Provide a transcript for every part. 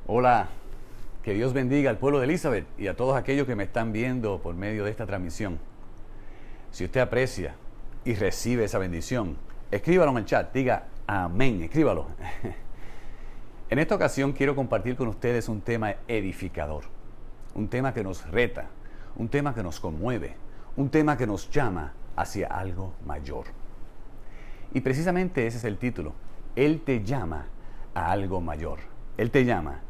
Hola, que Dios bendiga al pueblo de Elizabeth y a todos aquellos que me están viendo por medio de esta transmisión. Si usted aprecia y recibe esa bendición, escríbalo en el chat, diga amén, escríbalo. En esta ocasión quiero compartir con ustedes un tema edificador, un tema que nos reta, un tema que nos conmueve, un tema que nos llama hacia algo mayor. Y precisamente ese es el título. Él te llama a algo mayor. Él te llama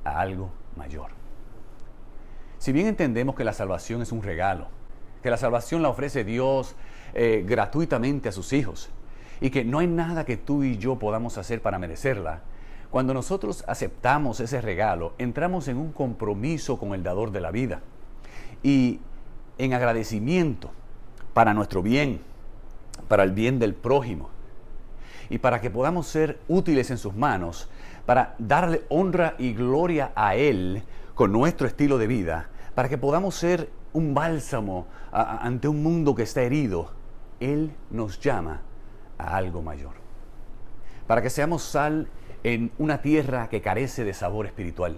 a algo mayor. Si bien entendemos que la salvación es un regalo, que la salvación la ofrece Dios gratuitamente a sus hijos y que no hay nada que tú y yo podamos hacer para merecerla, cuando nosotros aceptamos ese regalo, entramos en un compromiso con el dador de la vida y en agradecimiento para nuestro bien, para el bien del prójimo y para que podamos ser útiles en sus manos, para darle honra y gloria a Él con nuestro estilo de vida, para que podamos ser un bálsamo ante un mundo que está herido. Él nos llama a algo mayor. Para que seamos sal en una tierra que carece de sabor espiritual.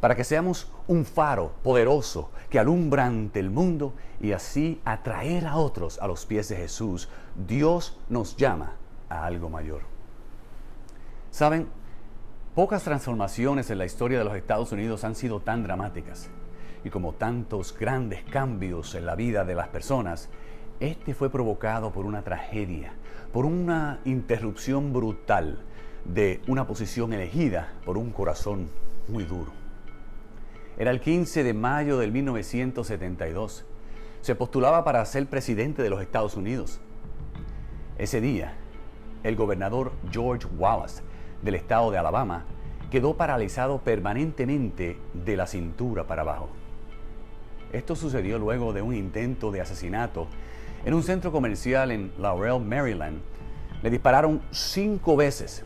Para que seamos un faro poderoso que alumbra ante el mundo y así atraer a otros a los pies de Jesús. Dios nos llama a algo mayor. ¿Saben? Pocas transformaciones en la historia de los Estados Unidos han sido tan dramáticas. Y como tantos grandes cambios en la vida de las personas, este fue provocado por una tragedia, por una interrupción brutal de una posición elegida por un corazón muy duro. Era el 15 de mayo del 1972. Se postulaba para ser presidente de los Estados Unidos. Ese día, el gobernador George Wallace del estado de Alabama quedó paralizado permanentemente de la cintura para abajo. Esto sucedió luego de un intento de asesinato en un centro comercial en Laurel, Maryland. Le dispararon 5 veces.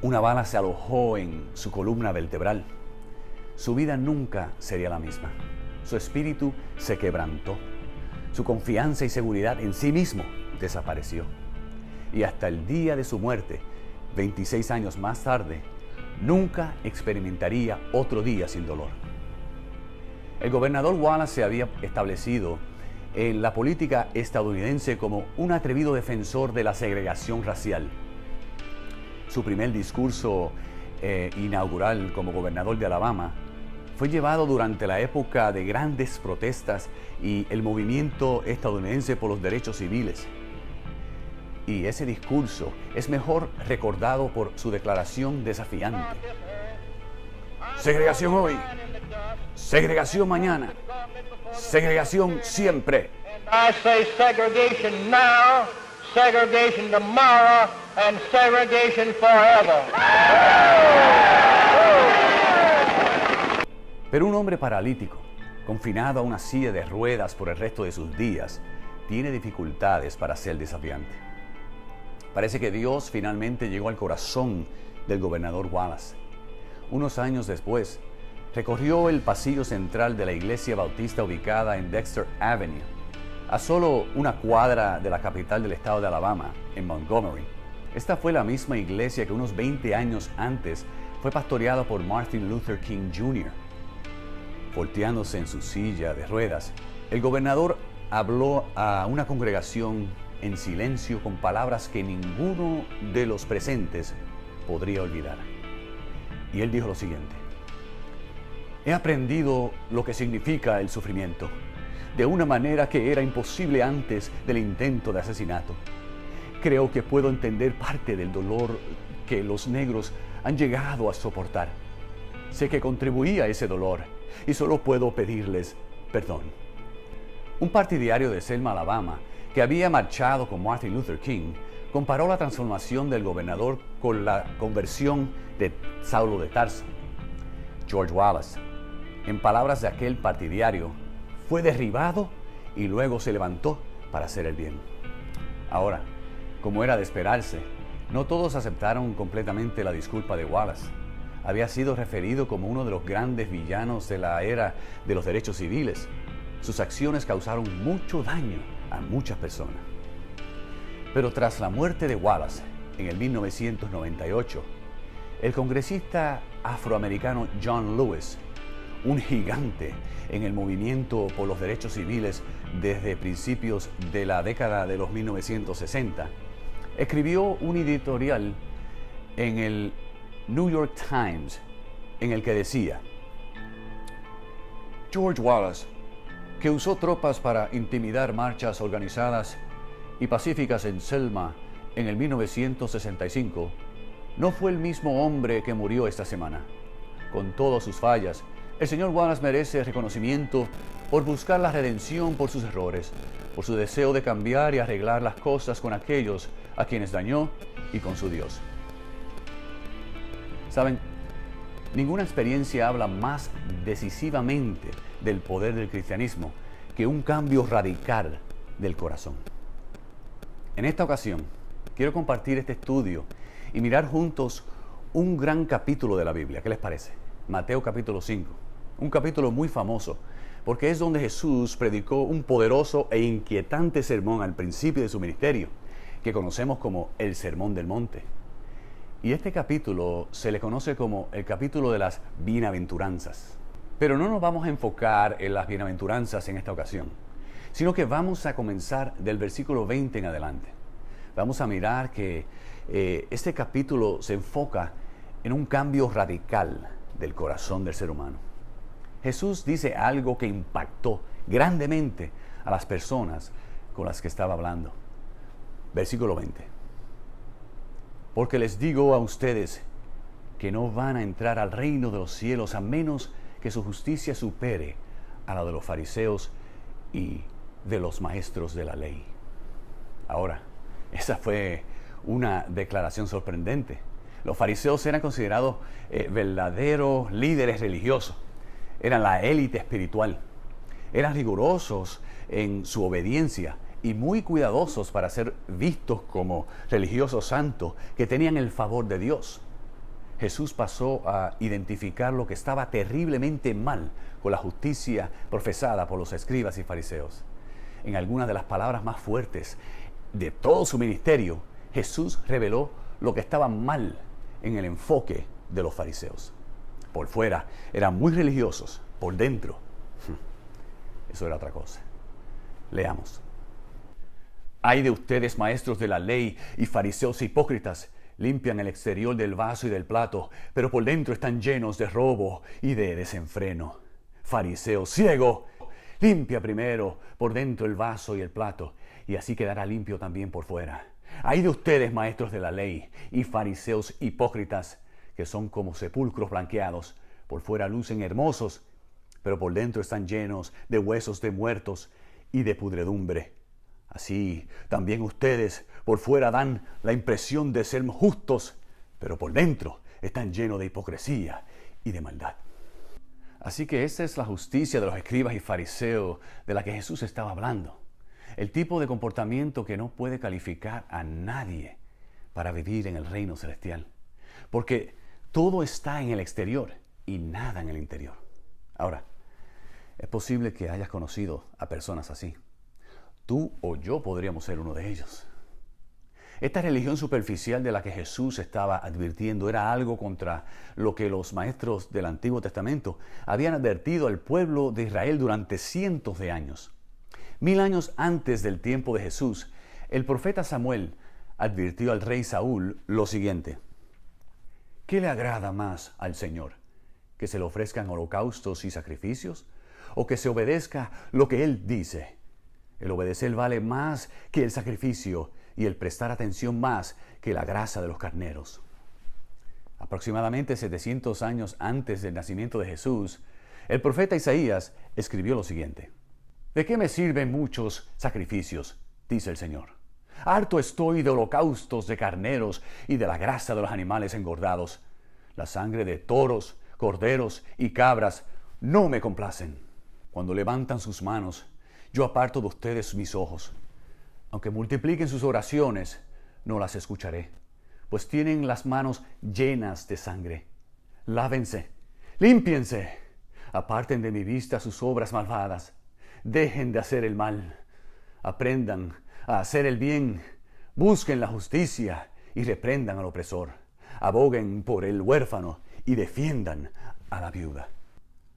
Una bala se alojó en su columna vertebral. Su vida nunca sería la misma. Su espíritu se quebrantó. Su confianza y seguridad en sí mismo desapareció. Y hasta el día de su muerte, 26 años más tarde, nunca experimentaría otro día sin dolor. El gobernador Wallace se había establecido en la política estadounidense como un atrevido defensor de la segregación racial. Su primer discurso inaugural como gobernador de Alabama fue llevado durante la época de grandes protestas y el movimiento estadounidense por los derechos civiles. Y ese discurso es mejor recordado por su declaración desafiante. Segregación hoy, segregación mañana, segregación siempre. I say segregation now, segregation tomorrow, and segregation forever. Pero un hombre paralítico, confinado a una silla de ruedas por el resto de sus días, tiene dificultades para ser desafiante. Parece que Dios finalmente llegó al corazón del gobernador Wallace. Unos años después, recorrió el pasillo central de la iglesia bautista ubicada en Dexter Avenue, a solo una cuadra de la capital del estado de Alabama, en Montgomery. Esta fue la misma iglesia que unos 20 años antes fue pastoreada por Martin Luther King Jr. Volteándose en su silla de ruedas, el gobernador habló a una congregación en silencio con palabras que ninguno de los presentes podría olvidar. Y él dijo lo siguiente: he aprendido lo que significa el sufrimiento, de una manera que era imposible antes del intento de asesinato. Creo que puedo entender parte del dolor que los negros han llegado a soportar. Sé que contribuí a ese dolor y solo puedo pedirles perdón. Un partidario de Selma, Alabama, que había marchado con Martin Luther King, comparó la transformación del gobernador con la conversión de Saulo de Tarso. George Wallace, en palabras de aquel partidario, fue derribado y luego se levantó para hacer el bien. Ahora, como era de esperarse, no todos aceptaron completamente la disculpa de Wallace. Había sido referido como uno de los grandes villanos de la era de los derechos civiles. Sus acciones causaron mucho daño a muchas personas. Pero tras la muerte de Wallace en el 1998, el congresista afroamericano John Lewis, un gigante en el movimiento por los derechos civiles desde principios de la década de los 1960, escribió un editorial en el New York Times en el que decía: George Wallace, que usó tropas para intimidar marchas organizadas y pacíficas en Selma en el 1965, no fue el mismo hombre que murió esta semana. Con todas sus fallas, el señor Wallace merece reconocimiento por buscar la redención por sus errores, por su deseo de cambiar y arreglar las cosas con aquellos a quienes dañó y con su Dios. ¿Saben? Ninguna experiencia habla más decisivamente del poder del cristianismo que un cambio radical del corazón. En esta ocasión, quiero compartir este estudio y mirar juntos un gran capítulo de la Biblia. ¿Qué les parece? Mateo capítulo 5. Un capítulo muy famoso porque es donde Jesús predicó un poderoso e inquietante sermón al principio de su ministerio, que conocemos como el Sermón del Monte. Y este capítulo se le conoce como el capítulo de las bienaventuranzas. Pero no nos vamos a enfocar en las bienaventuranzas en esta ocasión, sino que vamos a comenzar del versículo 20 en adelante. Vamos a mirar que este capítulo se enfoca en un cambio radical del corazón del ser humano. Jesús dice algo que impactó grandemente a las personas con las que estaba hablando. Versículo 20. Porque les digo a ustedes que no van a entrar al reino de los cielos a menos que su justicia supere a la de los fariseos y de los maestros de la ley. Ahora, esa fue una declaración sorprendente. Los fariseos eran considerados verdaderos líderes religiosos. Eran la élite espiritual. Eran rigurosos en su obediencia y muy cuidadosos para ser vistos como religiosos santos que tenían el favor de Dios. Jesús pasó a identificar lo que estaba terriblemente mal con la justicia profesada por los escribas y fariseos. En algunas de las palabras más fuertes de todo su ministerio, Jesús reveló lo que estaba mal en el enfoque de los fariseos. Por fuera eran muy religiosos, por dentro, eso era otra cosa. Leamos. Ay de ustedes, maestros de la ley y fariseos hipócritas, limpian el exterior del vaso y del plato, pero por dentro están llenos de robo y de desenfreno. Fariseo ciego, limpia primero por dentro el vaso y el plato, y así quedará limpio también por fuera. Ay de ustedes, maestros de la ley y fariseos hipócritas, que son como sepulcros blanqueados, por fuera lucen hermosos, pero por dentro están llenos de huesos de muertos y de pudredumbre. Así también ustedes por fuera dan la impresión de ser justos, pero por dentro están llenos de hipocresía y de maldad. Así que esa es la justicia de los escribas y fariseos de la que Jesús estaba hablando. El tipo de comportamiento que no puede calificar a nadie para vivir en el reino celestial. Porque todo está en el exterior y nada en el interior. Ahora, es posible que hayas conocido a personas así. Tú o yo podríamos ser uno de ellos. Esta religión superficial de la que Jesús estaba advirtiendo era algo contra lo que los maestros del Antiguo Testamento habían advertido al pueblo de Israel durante cientos de años. 1000 años antes del tiempo de Jesús, el profeta Samuel advirtió al rey Saúl lo siguiente: ¿qué le agrada más al Señor? ¿Que se le ofrezcan holocaustos y sacrificios? ¿O que se obedezca lo que Él dice? El obedecer vale más que el sacrificio y el prestar atención más que la grasa de los carneros. Aproximadamente 700 años antes del nacimiento de Jesús, el profeta Isaías escribió lo siguiente: ¿de qué me sirven muchos sacrificios? Dice el Señor. Harto estoy de holocaustos de carneros y de la grasa de los animales engordados. La sangre de toros, corderos y cabras no me complacen. Cuando levantan sus manos, yo aparto de ustedes mis ojos. Aunque multipliquen sus oraciones, no las escucharé, pues tienen las manos llenas de sangre. Lávense, límpiense, aparten de mi vista sus obras malvadas. Dejen de hacer el mal, aprendan a hacer el bien, busquen la justicia y reprendan al opresor. Aboguen por el huérfano y defiendan a la viuda.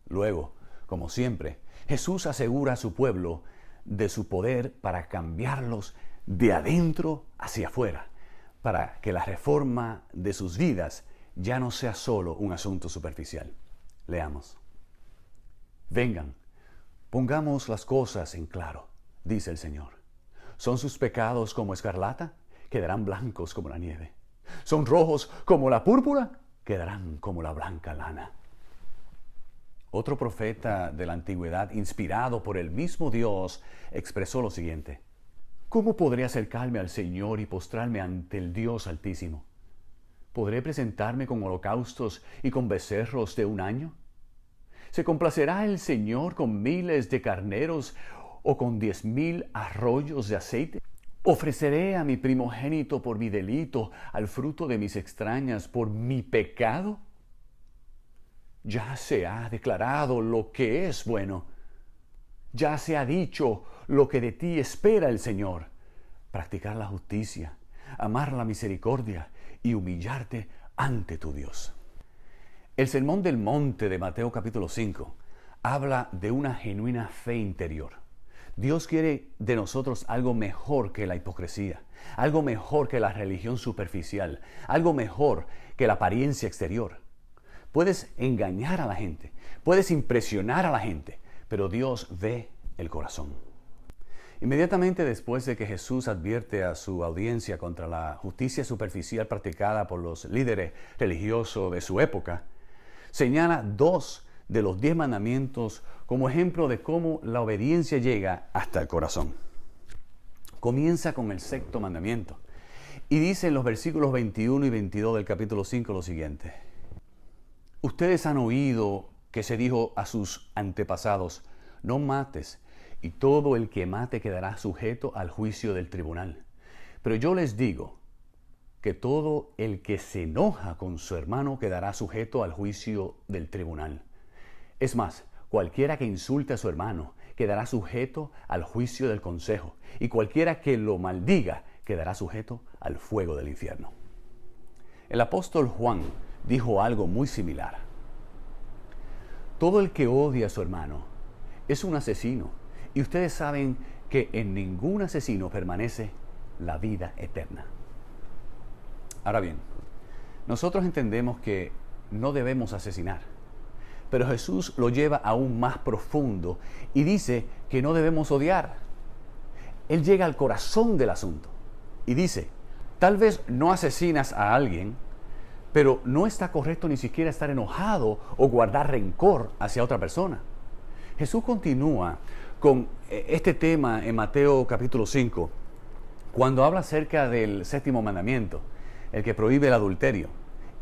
Luego, como siempre, Jesús asegura a su pueblo de su poder para cambiarlos de adentro hacia afuera, para que la reforma de sus vidas ya no sea solo un asunto superficial. Leamos. Vengan, pongamos las cosas en claro, dice el Señor. ¿Son sus pecados como escarlata? Quedarán blancos como la nieve. ¿Son rojos como la púrpura? Quedarán como la blanca lana. Otro profeta de la antigüedad, inspirado por el mismo Dios, expresó lo siguiente. ¿Cómo podré acercarme al Señor y postrarme ante el Dios Altísimo? ¿Podré presentarme con holocaustos y con becerros de un año? ¿Se complacerá el Señor con miles de carneros o con 10,000 arroyos de aceite? ¿Ofreceré a mi primogénito por mi delito, al fruto de mis extrañas por mi pecado? Ya se ha declarado lo que es bueno. Ya se ha dicho lo que de ti espera el Señor. Practicar la justicia, amar la misericordia y humillarte ante tu Dios. El Sermón del Monte de Mateo capítulo 5 habla de una genuina fe interior. Dios quiere de nosotros algo mejor que la hipocresía, algo mejor que la religión superficial, algo mejor que la apariencia exterior. Puedes engañar a la gente, puedes impresionar a la gente, pero Dios ve el corazón. Inmediatamente después de que Jesús advierte a su audiencia contra la justicia superficial practicada por los líderes religiosos de su época, señala 2 de los 10 mandamientos como ejemplo de cómo la obediencia llega hasta el corazón. Comienza con el 6º mandamiento y dice en los versículos 21 y 22 del capítulo 5 lo siguiente. Ustedes han oído que se dijo a sus antepasados, no mates, y todo el que mate quedará sujeto al juicio del tribunal. Pero yo les digo que todo el que se enoja con su hermano quedará sujeto al juicio del tribunal. Es más, cualquiera que insulte a su hermano quedará sujeto al juicio del consejo, y cualquiera que lo maldiga quedará sujeto al fuego del infierno. El apóstol Juan dijo algo muy similar. Todo el que odia a su hermano es un asesino, y ustedes saben que en ningún asesino permanece la vida eterna. Ahora bien, nosotros entendemos que no debemos asesinar, pero Jesús lo lleva aún más profundo y dice que no debemos odiar. Él llega al corazón del asunto y dice, tal vez no asesinas a alguien, pero no está correcto ni siquiera estar enojado o guardar rencor hacia otra persona. Jesús continúa con este tema en Mateo capítulo 5, cuando habla acerca del 7º mandamiento, el que prohíbe el adulterio.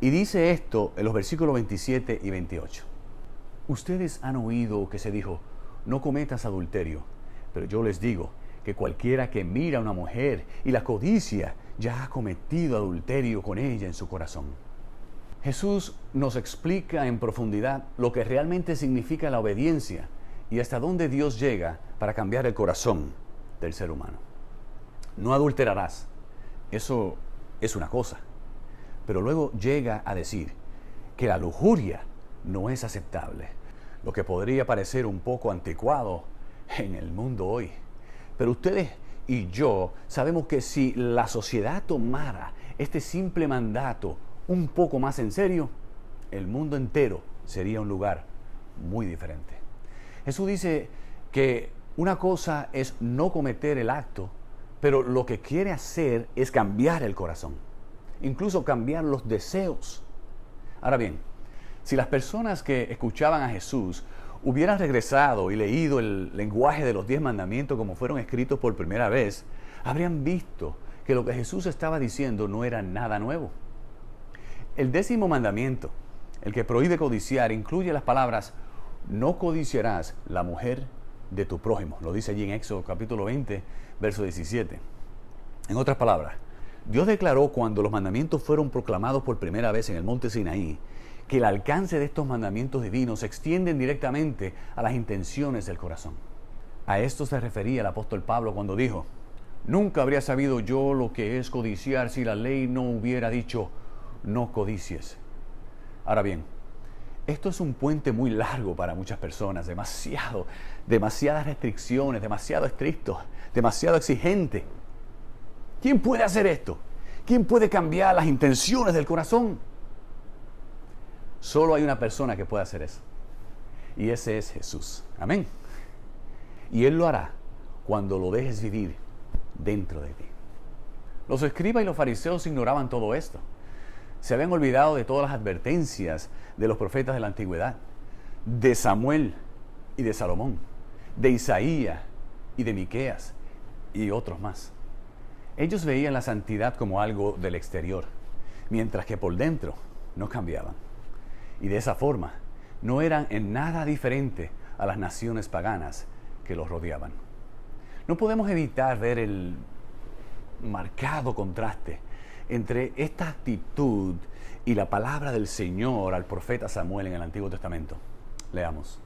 Y dice esto en los versículos 27 y 28. Ustedes han oído que se dijo, no cometas adulterio, pero yo les digo que cualquiera que mira a una mujer y la codicia ya ha cometido adulterio con ella en su corazón. Jesús nos explica en profundidad lo que realmente significa la obediencia y hasta dónde Dios llega para cambiar el corazón del ser humano. No adulterarás, eso es una cosa, pero luego llega a decir que la lujuria no es aceptable, lo que podría parecer un poco anticuado en el mundo hoy. Pero ustedes y yo sabemos que si la sociedad tomara este simple mandato un poco más en serio, el mundo entero sería un lugar muy diferente. Jesús dice que una cosa es no cometer el acto, pero lo que quiere hacer es cambiar el corazón, incluso cambiar los deseos. Ahora bien, si las personas que escuchaban a Jesús hubieran regresado y leído el lenguaje de los 10 mandamientos como fueron escritos por primera vez, habrían visto que lo que Jesús estaba diciendo no era nada nuevo. El 10º mandamiento, el que prohíbe codiciar, incluye las palabras, no codiciarás la mujer de tu prójimo. Lo dice allí en Éxodo capítulo 20, verso 17. En otras palabras, Dios declaró cuando los mandamientos fueron proclamados por primera vez en el monte Sinaí, que el alcance de estos mandamientos divinos se extienden directamente a las intenciones del corazón. A esto se refería el apóstol Pablo cuando dijo, nunca habría sabido yo lo que es codiciar si la ley no hubiera dicho, no codicies. Ahora bien, Esto es un puente muy largo para muchas personas, demasiadas restricciones, demasiado estricto, demasiado exigente. ¿Quién puede hacer esto? ¿Quién puede cambiar las intenciones del corazón? Solo hay una persona que puede hacer eso. Y ese es Jesús. Amén. Y Él lo hará cuando lo dejes vivir dentro de ti. Los escribas y los fariseos ignoraban todo esto. Se habían olvidado de todas las advertencias de los profetas de la antigüedad, de Samuel y de Salomón, de Isaías y de Miqueas y otros más. Ellos veían la santidad como algo del exterior, mientras que por dentro no cambiaban. Y de esa forma no eran en nada diferente a las naciones paganas que los rodeaban. No podemos evitar ver el marcado contraste entre esta actitud y la palabra del Señor al profeta Samuel en el Antiguo Testamento. Leamos.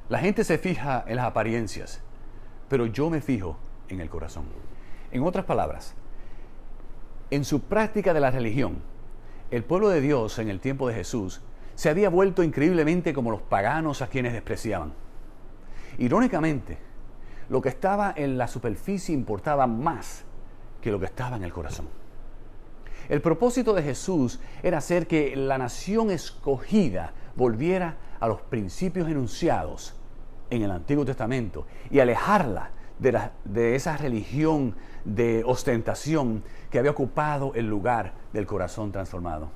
La gente se fija en las apariencias, pero yo me fijo en el corazón. En otras palabras, en su práctica de la religión, el pueblo de Dios en el tiempo de Jesús se había vuelto increíblemente como los paganos a quienes despreciaban. Irónicamente, lo que estaba en la superficie importaba más que lo que estaba en el corazón. El propósito de Jesús era hacer que la nación escogida volviera a los principios enunciados en el Antiguo Testamento y alejarla de esa religión de ostentación que había ocupado el lugar del corazón transformado.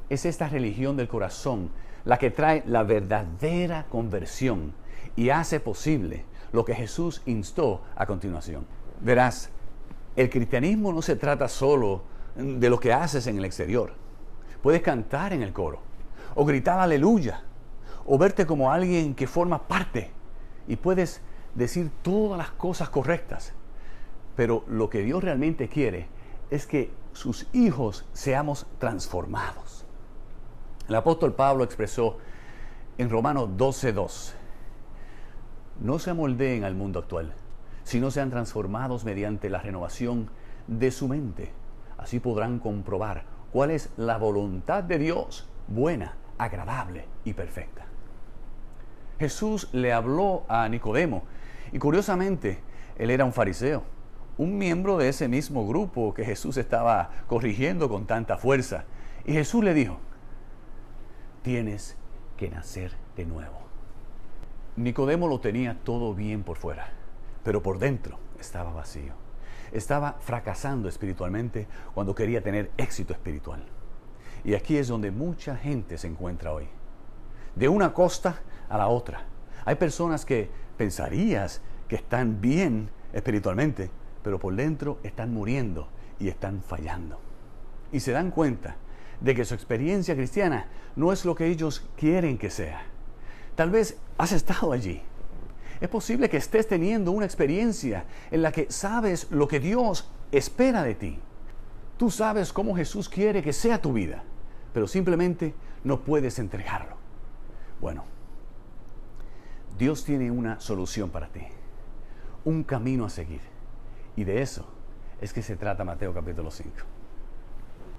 Es esta religión del corazón la que trae la verdadera conversión y hace posible lo que Jesús instó a continuación. Verás, el cristianismo no se trata solo de lo que haces en el exterior. Puedes cantar en el coro, o gritar aleluya, o verte como alguien que forma parte, y puedes decir todas las cosas correctas. Pero lo que Dios realmente quiere es que sus hijos seamos transformados. El apóstol Pablo expresó en Romanos 12:2: no se amoldeen al mundo actual, sino sean transformados mediante la renovación de su mente. Así podrán comprobar cuál es la voluntad de Dios, buena, agradable y perfecta. Jesús le habló a Nicodemo, y curiosamente, él era un fariseo, un miembro de ese mismo grupo que Jesús estaba corrigiendo con tanta fuerza. Y Jesús le dijo: tienes que nacer de nuevo. Nicodemo lo tenía todo bien por fuera, pero por dentro estaba vacío. Estaba fracasando espiritualmente cuando quería tener éxito espiritual. Y aquí es donde mucha gente se encuentra hoy. De una costa a la otra. Hay personas que pensarías que están bien espiritualmente, pero por dentro están muriendo y están fallando. Y se dan cuenta de que su experiencia cristiana no es lo que ellos quieren que sea. Tal vez has estado allí. Es posible que estés teniendo una experiencia en la que sabes lo que Dios espera de ti. Tú sabes cómo Jesús quiere que sea tu vida, pero simplemente no puedes entregarlo. Bueno, Dios tiene una solución para ti, un camino a seguir. Y de eso es que se trata Mateo capítulo 5.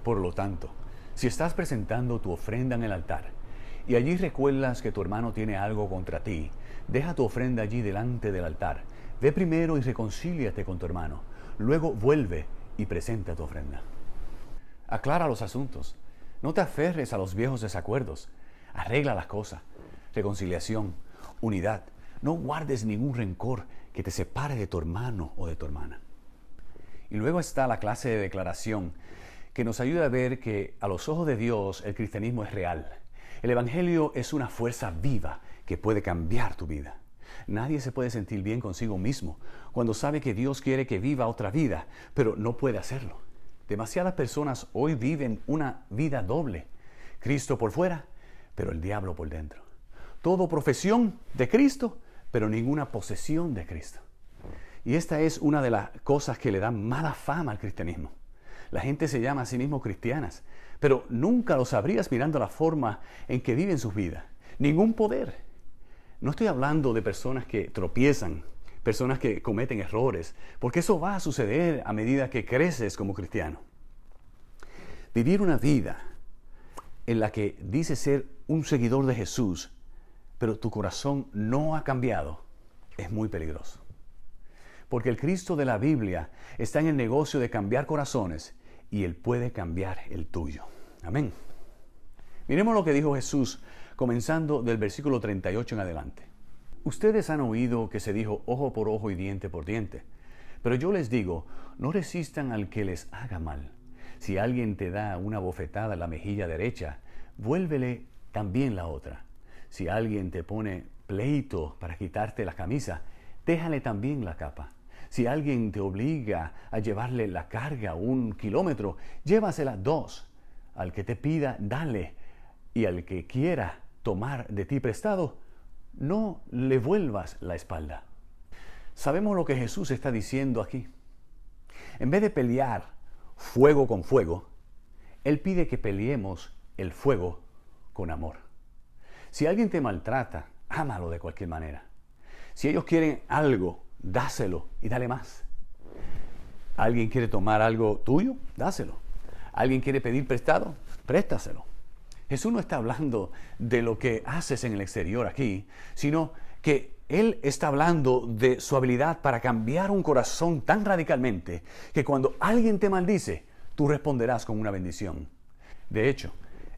Por lo tanto, si estás presentando tu ofrenda en el altar y allí recuerdas que tu hermano tiene algo contra ti, deja tu ofrenda allí delante del altar. Ve primero y reconcíliate con tu hermano. Luego vuelve y presenta tu ofrenda. Aclara los asuntos. No te aferres a los viejos desacuerdos. Arregla las cosas. Reconciliación, unidad. No guardes ningún rencor que te separe de tu hermano o de tu hermana. Y luego está la clase de declaración que nos ayuda a ver que a los ojos de Dios el cristianismo es real. El Evangelio es una fuerza viva que puede cambiar tu vida. Nadie se puede sentir bien consigo mismo cuando sabe que Dios quiere que viva otra vida, pero no puede hacerlo. Demasiadas personas hoy viven una vida doble. Cristo por fuera, pero el diablo por dentro. Todo profesión de Cristo, pero ninguna posesión de Cristo. Y esta es una de las cosas que le dan mala fama al cristianismo. La gente se llama a sí mismo cristianas, pero nunca lo sabrías mirando la forma en que viven sus vidas. Ningún poder. No estoy hablando de personas que tropiezan, personas que cometen errores, porque eso va a suceder a medida que creces como cristiano. Vivir una vida en la que dices ser un seguidor de Jesús, pero tu corazón no ha cambiado, es muy peligroso. Porque el Cristo de la Biblia está en el negocio de cambiar corazones y Él puede cambiar el tuyo. Amén. Miremos lo que dijo Jesús, comenzando del versículo 38 en adelante. Ustedes han oído que se dijo ojo por ojo y diente por diente. Pero yo les digo, no resistan al que les haga mal. Si alguien te da una bofetada en la mejilla derecha, vuélvele también la otra. Si alguien te pone pleito para quitarte la camisa, déjale también la capa. Si alguien te obliga a llevarle la carga 1 kilómetro, llévasela 2. Al que te pida, dale. Y al que quiera tomar de ti prestado, no le vuelvas la espalda. Sabemos lo que Jesús está diciendo aquí. En vez de pelear fuego con fuego, Él pide que peleemos el fuego con amor. Si alguien te maltrata, ámalo de cualquier manera. Si ellos quieren algo, dáselo y dale más. ¿Alguien quiere tomar algo tuyo? Dáselo. ¿Alguien quiere pedir prestado? Préstaselo. Jesús no está hablando de lo que haces en el exterior aquí, sino que Él está hablando de su habilidad para cambiar un corazón tan radicalmente que cuando alguien te maldice, tú responderás con una bendición. De hecho,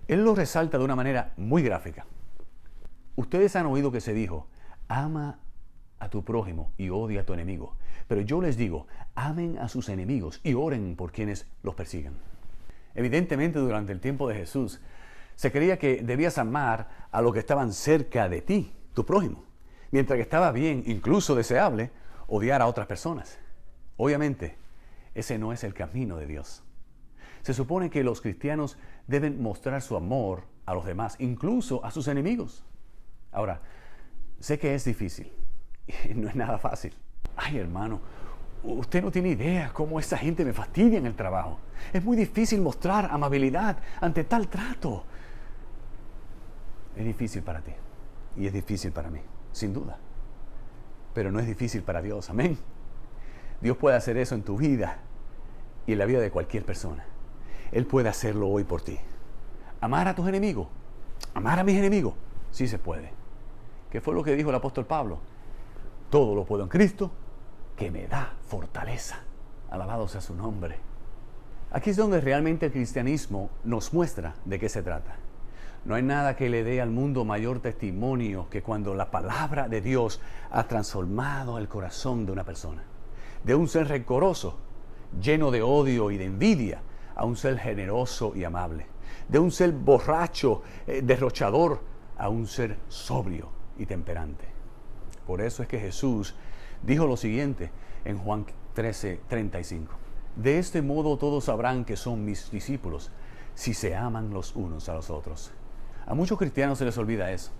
Él lo resalta de una manera muy gráfica. Ustedes han oído que se dijo, ama a tu prójimo y odia a tu enemigo. Pero yo les digo, amen a sus enemigos y oren por quienes los persigan. Evidentemente, durante el tiempo de Jesús, se creía que debías amar a los que estaban cerca de ti, tu prójimo, mientras que estaba bien, incluso deseable, odiar a otras personas. Obviamente, ese no es el camino de Dios. Se supone que los cristianos deben mostrar su amor a los demás, incluso a sus enemigos. Ahora, sé que es difícil, no es nada fácil. Ay, hermano, usted no tiene idea cómo esa gente me fastidia en el trabajo. Es muy difícil mostrar amabilidad ante tal trato. Es difícil para ti y es difícil para mí, sin duda. Pero no es difícil para Dios, amén. Dios puede hacer eso en tu vida y en la vida de cualquier persona. Él puede hacerlo hoy por ti. Amar a tus enemigos, amar a mis enemigos, sí se puede. ¿Qué fue lo que dijo el apóstol Pablo? Todo lo puedo en Cristo, que me da fortaleza. Alabado sea su nombre. Aquí es donde realmente el cristianismo nos muestra de qué se trata. No hay nada que le dé al mundo mayor testimonio que cuando la palabra de Dios ha transformado el corazón de una persona. De un ser rencoroso, lleno de odio y de envidia, a un ser generoso y amable. De un ser borracho, derrochador, a un ser sobrio y temperante. Por eso es que Jesús dijo lo siguiente en Juan 13:35. De este modo todos sabrán que son mis discípulos, si se aman los unos a los otros. A muchos cristianos se les olvida eso.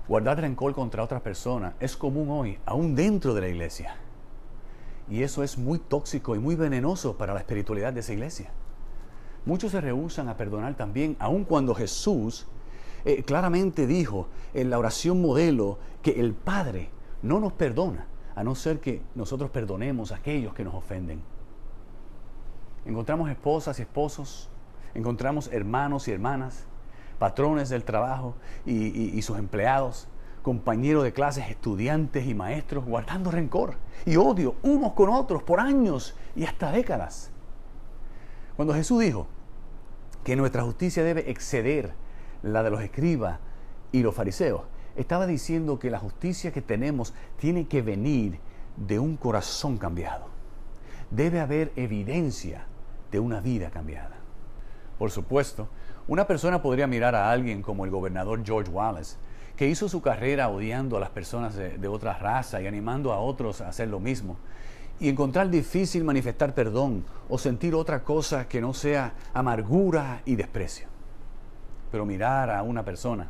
Guardar rencor contra otras personas es común hoy, aún dentro de la iglesia. Y eso es muy tóxico y muy venenoso para la espiritualidad de esa iglesia. Muchos se rehúsan a perdonar también, aun cuando Jesús claramente dijo en la oración modelo que el Padre no nos perdona, a no ser que nosotros perdonemos a aquellos que nos ofenden. Encontramos esposas y esposos, encontramos hermanos y hermanas, patrones del trabajo y sus empleados, compañeros de clases, estudiantes y maestros, guardando rencor y odio unos con otros por años y hasta décadas. Cuando Jesús dijo que nuestra justicia debe exceder la de los escribas y los fariseos, estaba diciendo que la justicia que tenemos tiene que venir de un corazón cambiado. Debe haber evidencia de una vida cambiada. Por supuesto, una persona podría mirar a alguien como el gobernador George Wallace, que hizo su carrera odiando a las personas de otra raza y animando a otros a hacer lo mismo, y encontrar difícil manifestar perdón o sentir otra cosa que no sea amargura y desprecio. Pero mirar a una persona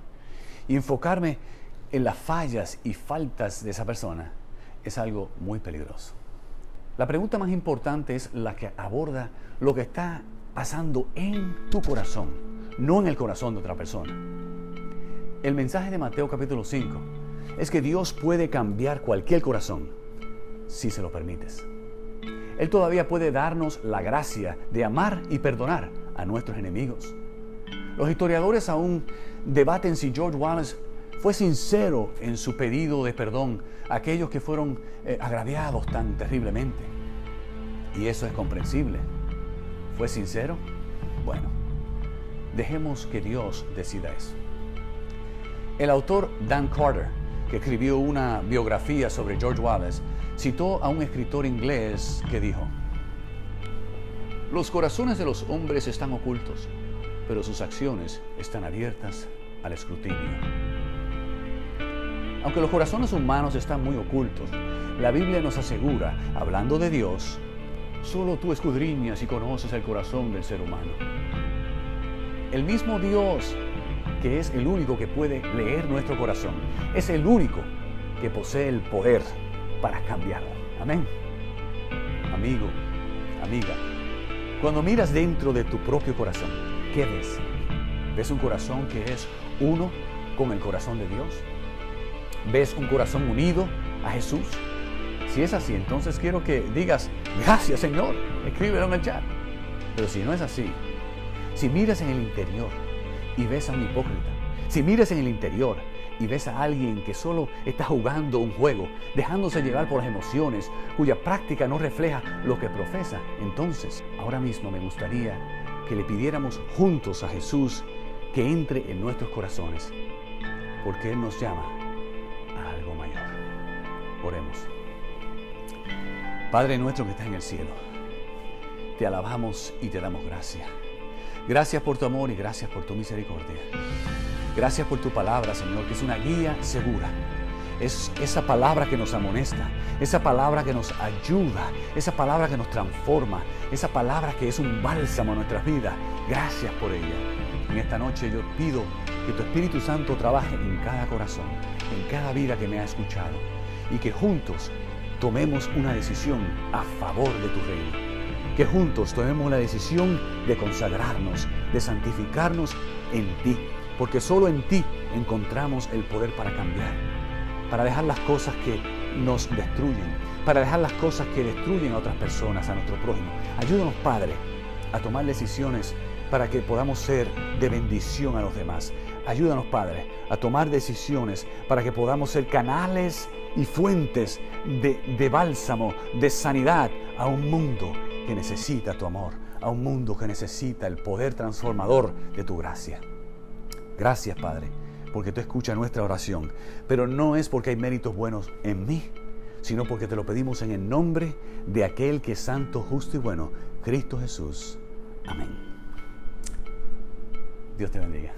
y enfocarme en las fallas y faltas de esa persona es algo muy peligroso. La pregunta más importante es la que aborda lo que está pasando en tu corazón, no en el corazón de otra persona. El mensaje de Mateo capítulo 5 es que Dios puede cambiar cualquier corazón si se lo permites. Él todavía puede darnos la gracia de amar y perdonar a nuestros enemigos. Los historiadores aún debaten si George Wallace fue sincero en su pedido de perdón a aquellos que fueron agraviados tan terriblemente. Y eso es comprensible. ¿Fue sincero? Bueno, dejemos que Dios decida eso. El autor Dan Carter, que escribió una biografía sobre George Wallace, citó a un escritor inglés que dijo: los corazones de los hombres están ocultos, pero sus acciones están abiertas al escrutinio. Aunque los corazones humanos están muy ocultos, la Biblia nos asegura, hablando de Dios, solo tú escudriñas y conoces el corazón del ser humano. El mismo Dios, que es el único que puede leer nuestro corazón, es el único que posee el poder para cambiarlo. Amén. Amigo, amiga, cuando miras dentro de tu propio corazón, ¿qué ves? ¿Ves un corazón que es uno con el corazón de Dios? ¿Ves un corazón unido a Jesús? Si es así, entonces quiero que digas: gracias, Señor. Escríbelo en el chat. Pero si no es así, si miras en el interior y ves a un hipócrita, si miras en el interior y ves a alguien que solo está jugando un juego, dejándose llevar por las emociones, cuya práctica no refleja lo que profesa, entonces ahora mismo me gustaría que le pidiéramos juntos a Jesús que entre en nuestros corazones, porque Él nos llama a algo mayor. Oremos. Padre nuestro que estás en el cielo, te alabamos y te damos gracias. Gracias por tu amor y gracias por tu misericordia. Gracias por tu palabra, Señor, que es una guía segura. Es esa palabra que nos amonesta, esa palabra que nos ayuda, esa palabra que nos transforma, esa palabra que es un bálsamo a nuestras vidas. Gracias por ella. En esta noche yo pido que tu Espíritu Santo trabaje en cada corazón, en cada vida que me ha escuchado, y que juntos tomemos una decisión a favor de tu reino. Que juntos tomemos la decisión de consagrarnos, de santificarnos en ti, porque solo en ti encontramos el poder para cambiar, para dejar las cosas que nos destruyen, para dejar las cosas que destruyen a otras personas, a nuestro prójimo. Ayúdanos, Padre, a tomar decisiones para que podamos ser de bendición a los demás. Ayúdanos, Padre, a tomar decisiones para que podamos ser canales y fuentes de bálsamo, de sanidad a un mundo que necesita tu amor, a un mundo que necesita el poder transformador de tu gracia. Gracias, Padre, porque tú escuchas nuestra oración, pero no es porque hay méritos buenos en mí, sino porque te lo pedimos en el nombre de aquel que es santo, justo y bueno, Cristo Jesús. Amén. Dios te bendiga.